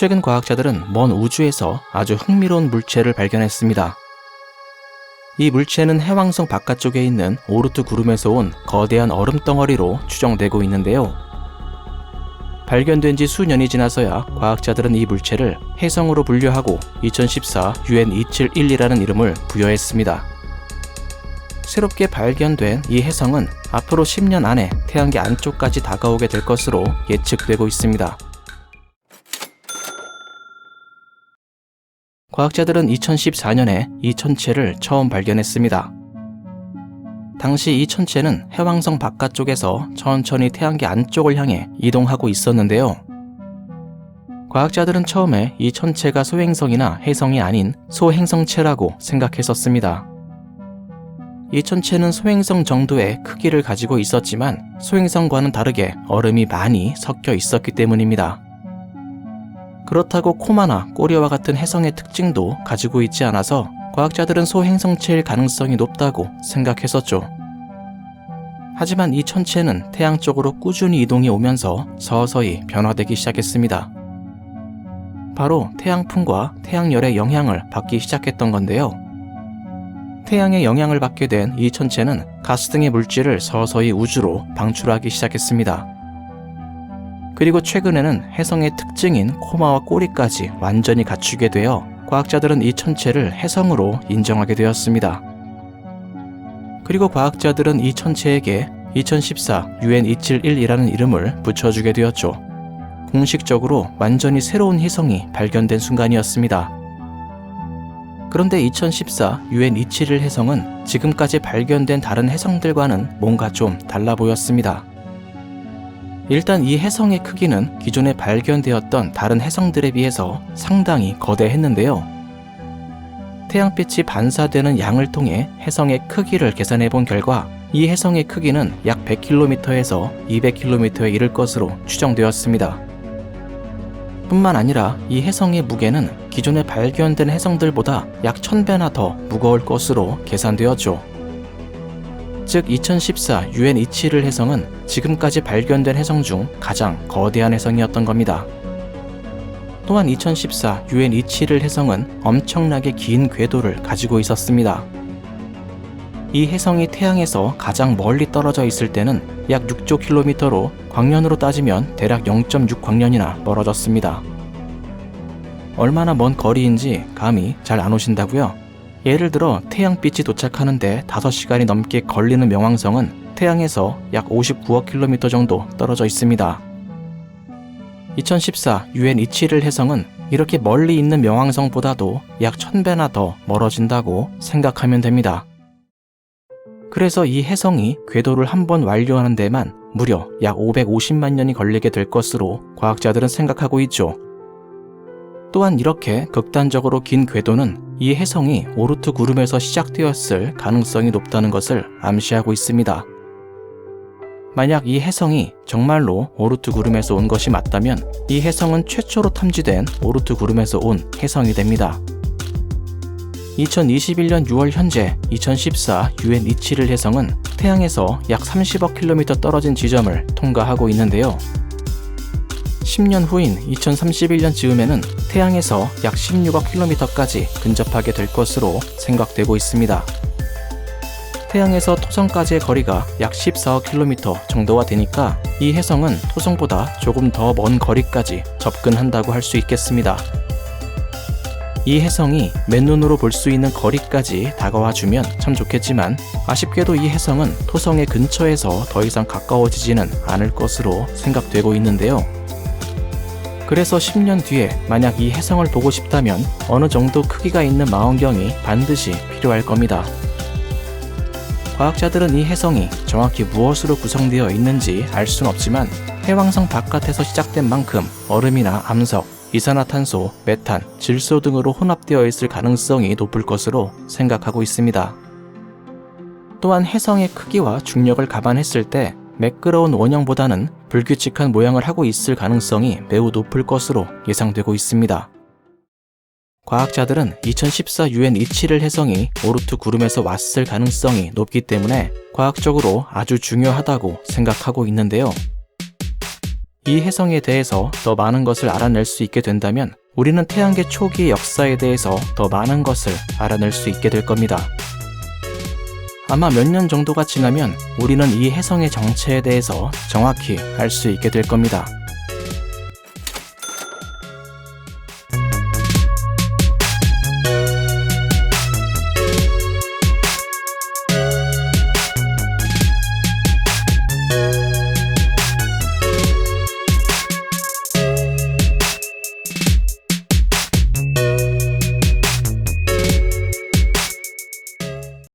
최근 과학자들은 먼 우주에서 아주 흥미로운 물체를 발견했습니다. 이 물체는 해왕성 바깥쪽에 있는 오르트 구름에서 온 거대한 얼음 덩어리로 추정되고 있는데요. 발견된 지 수년이 지나서야 과학자들은 이 물체를 혜성으로 분류하고 2014 UN271이라는 이름을 부여했습니다. 새롭게 발견된 이 혜성은 앞으로 10년 안에 태양계 안쪽까지 다가오게 될 것으로 예측되고 있습니다. 과학자들은 2014년에 이 천체를 처음 발견했습니다. 당시 이 천체는 해왕성 바깥쪽에서 천천히 태양계 안쪽을 향해 이동하고 있었는데요. 과학자들은 처음에 이 천체가 소행성이나 혜성이 아닌 소행성체라고 생각했었습니다. 이 천체는 소행성 정도의 크기를 가지고 있었지만 소행성과는 다르게 얼음이 많이 섞여 있었기 때문입니다. 그렇다고 코마나 꼬리와 같은 혜성의 특징도 가지고 있지 않아서 과학자들은 소행성체일 가능성이 높다고 생각했었죠. 하지만 이 천체는 태양 쪽으로 꾸준히 이동해 오면서 서서히 변화되기 시작했습니다. 바로 태양풍과 태양열의 영향을 받기 시작했던 건데요. 태양의 영향을 받게 된 이 천체는 가스 등의 물질을 서서히 우주로 방출하기 시작했습니다. 그리고 최근에는 혜성의 특징인 코마와 꼬리까지 완전히 갖추게 되어 과학자들은 이 천체를 혜성으로 인정하게 되었습니다. 그리고 과학자들은 이 천체에게 2014 UN271이라는 이름을 붙여주게 되었죠. 공식적으로 완전히 새로운 혜성이 발견된 순간이었습니다. 그런데 2014 UN271 혜성은 지금까지 발견된 다른 혜성들과는 뭔가 좀 달라 보였습니다. 일단 이 혜성의 크기는 기존에 발견되었던 다른 혜성들에 비해서 상당히 거대했는데요. 태양빛이 반사되는 양을 통해 혜성의 크기를 계산해 본 결과 이 혜성의 크기는 약 100km에서 200km에 이를 것으로 추정되었습니다. 뿐만 아니라 이 혜성의 무게는 기존에 발견된 혜성들보다 약 1000배나 더 무거울 것으로 계산되었죠. 즉 2014 UN271 혜성은 지금까지 발견된 혜성 중 가장 거대한 혜성이었던 겁니다. 또한 2014 UN271 혜성은 엄청나게 긴 궤도를 가지고 있었습니다. 이 혜성이 태양에서 가장 멀리 떨어져 있을 때는 약 6조 킬로미터로 광년으로 따지면 대략 0.6 광년이나 멀어졌습니다. 얼마나 먼 거리인지 감이 잘 안 오신다고요? 예를 들어 태양빛이 도착하는데 5시간이 넘게 걸리는 명왕성은 태양에서 약 59억 킬로미터 정도 떨어져 있습니다. 2014 UN271 혜성은 이렇게 멀리 있는 명왕성보다도 약 1000배나 더 멀어진다고 생각하면 됩니다. 그래서 이 혜성이 궤도를 한 번 완료하는 데만 무려 약 550만 년이 걸리게 될 것으로 과학자들은 생각하고 있죠. 또한 이렇게 극단적으로 긴 궤도는 이 혜성이 오르트 구름에서 시작되었을 가능성이 높다는 것을 암시하고 있습니다. 만약 이 혜성이 정말로 오르트 구름에서 온 것이 맞다면 이 혜성은 최초로 탐지된 오르트 구름에서 온 혜성이 됩니다. 2021년 6월 현재 2014 UN271 혜성은 태양에서 약 30억 킬로미터 떨어진 지점을 통과하고 있는데요. 10년 후인 2031년 즈음에는 태양에서 약 16억 킬로미터까지 근접하게 될 것으로 생각되고 있습니다. 태양에서 토성까지의 거리가 약 14억 킬로미터 정도가 되니까 이 혜성은 토성보다 조금 더 먼 거리까지 접근한다고 할 수 있겠습니다. 이 혜성이 맨눈으로 볼 수 있는 거리까지 다가와주면 참 좋겠지만 아쉽게도 이 혜성은 토성의 근처에서 더 이상 가까워지지는 않을 것으로 생각되고 있는데요. 그래서 10년 뒤에 만약 이 혜성을 보고 싶다면 어느 정도 크기가 있는 망원경이 반드시 필요할 겁니다. 과학자들은 이 혜성이 정확히 무엇으로 구성되어 있는지 알 수는 없지만 해왕성 바깥에서 시작된 만큼 얼음이나 암석, 이산화탄소, 메탄, 질소 등으로 혼합되어 있을 가능성이 높을 것으로 생각하고 있습니다. 또한 혜성의 크기와 중력을 감안했을 때 매끄러운 원형보다는 불규칙한 모양을 하고 있을 가능성이 매우 높을 것으로 예상되고 있습니다. 과학자들은 2014 UN271 혜성이 오르트 구름에서 왔을 가능성이 높기 때문에 과학적으로 아주 중요하다고 생각하고 있는데요. 이 해성에 대해서 더 많은 것을 알아낼 수 있게 된다면 우리는 태양계 초기의 역사에 대해서 더 많은 것을 알아낼 수 있게 될 겁니다. 아마 몇 년 정도가 지나면 우리는 이 해성의 정체에 대해서 정확히 알 수 있게 될 겁니다.